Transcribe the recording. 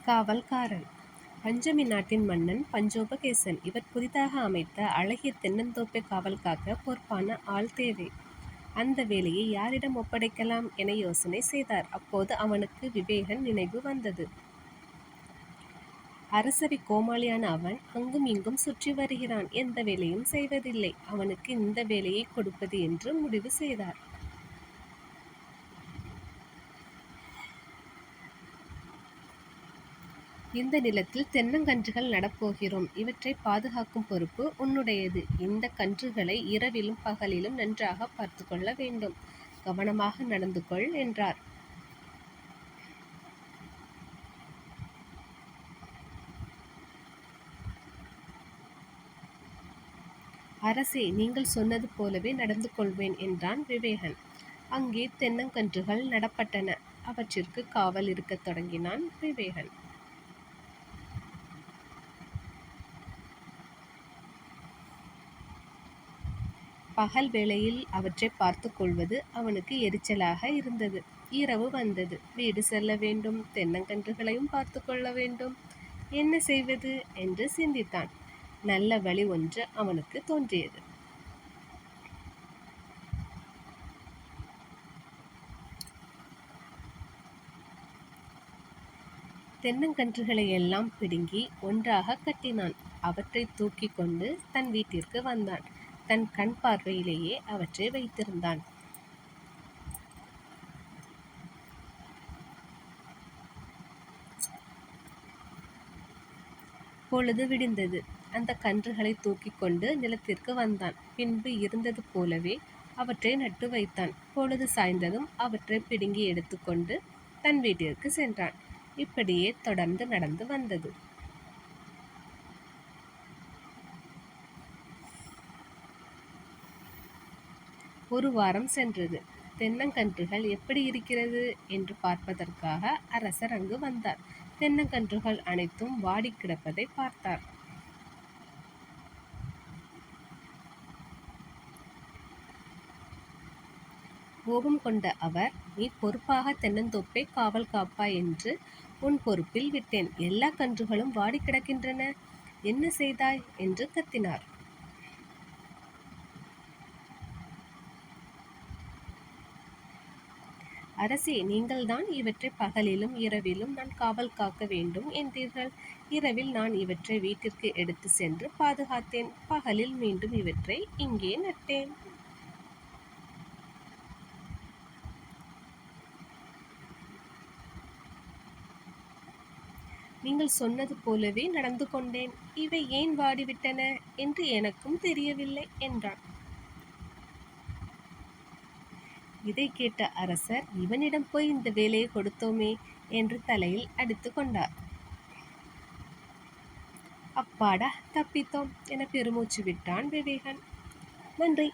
காவல்காரன். பஞ்சமி நாட்டின் மன்னன் பஞ்சோபகேசன். இவர் புதிதாக அமைத்த அழகிய தென்னந்தோப்பை காவல் காக்க பொறுப்பான ஆள் தேவை. அந்த வேலையை யாரிடம் ஒப்படைக்கலாம் என யோசனை செய்தார். அப்போது அவனுக்கு விவேகன் நினைவு வந்தது. அரசவை கோமாளியான அவன் அங்கும் இங்கும் சுற்றி வருகிறான். எந்த வேலையும் செய்வதில்லை. அவனுக்கு இந்த வேலையை கொடுப்பது என்று முடிவு செய்தார். இந்த நிலத்தில் தென்னங்கன்றுகள் நடப்போகிறோம். இவற்றை பாதுகாக்கும் பொறுப்பு உன்னுடையது. இந்த கன்றுகளை இரவிலும் பகலிலும் நன்றாக பார்த்து கொள்ள வேண்டும். கவனமாக நடந்து கொள் என்றார். அரசே, நீங்கள் சொன்னது போலவே நடந்து கொள்வேன் என்றான் விவேகன். அங்கே தென்னங்கன்றுகள் நடப்பட்டன. அவற்றிற்கு காவல் இருக்கத் தொடங்கினான் விவேகன். பகல் வேளையில் அவற்றை பார்த்து கொள்வது அவனுக்கு எரிச்சலாக இருந்தது. இரவு வந்தது. வீடு செல்ல வேண்டும். தென்னங்கன்றுகளையும் பார்த்து கொள்ள வேண்டும். என்ன செய்வது என்று சிந்தித்தான். நல்ல வழி ஒன்று அவனுக்கு தோன்றியது. தென்னங்கன்றுகளை எல்லாம் பிடுங்கி ஒன்றாக கட்டினான். அவற்றை தூக்கி கொண்டு தன் வீட்டிற்கு வந்தான். தன் கண் பார்வையிலேயே அவற்றை வைத்திருந்தான். பொழுது விடிந்தது. அந்த கன்றுகளை தூக்கி கொண்டு நிலத்திற்கு வந்தான். பின்பு இருந்தது போலவே அவற்றை நட்டு வைத்தான். பொழுது சாய்ந்ததும் அவற்றை பிடுங்கி எடுத்துக்கொண்டு தன் வீட்டிற்கு சென்றான். இப்படியே தொடர்ந்து நடந்து வந்தது. ஒரு வாரம் சென்றது. தென்னங்கன்றுகள் எப்படி இருக்கிறது என்று பார்ப்பதற்காக அரசர் அங்கு வந்தார். தென்னங்கன்றுகள் அனைத்தும் வாடி கிடப்பதை பார்த்தார். கோபம் கொண்ட அவர், நீ பொறுப்பாக தென்னந்தோப்பை காவல் காப்பாய் என்று உன் பொறுப்பில் விட்டேன். எல்லா கன்றுகளும் வாடி கிடக்கின்றன. என்ன செய்தாய் என்று கத்தினார். அரசே, நீங்கள்தான் இவற்றை பகலிலும் இரவிலும் நான் காவல் காக்க வேண்டும் என்றீர்கள். இரவில் நான் இவற்றை வீட்டிற்கு எடுத்து சென்று பாதுகாத்தேன். பகலில் மீண்டும் இவற்றை இங்கே நட்டேன். நீங்கள் சொன்னது போலவே நடந்து கொண்டேன். இவை ஏன் வாடிவிட்டன என்று எனக்கும் தெரியவில்லை என்றான். இதை கேட்ட அரசர், இவனிடம் போய் இந்த வேலையை கொடுத்தோமே என்று தலையில் அடித்து கொண்டார். அப்பாடா, தப்பித்தோம் என பெருமூச்சு விட்டான் விவேகன். நன்றி.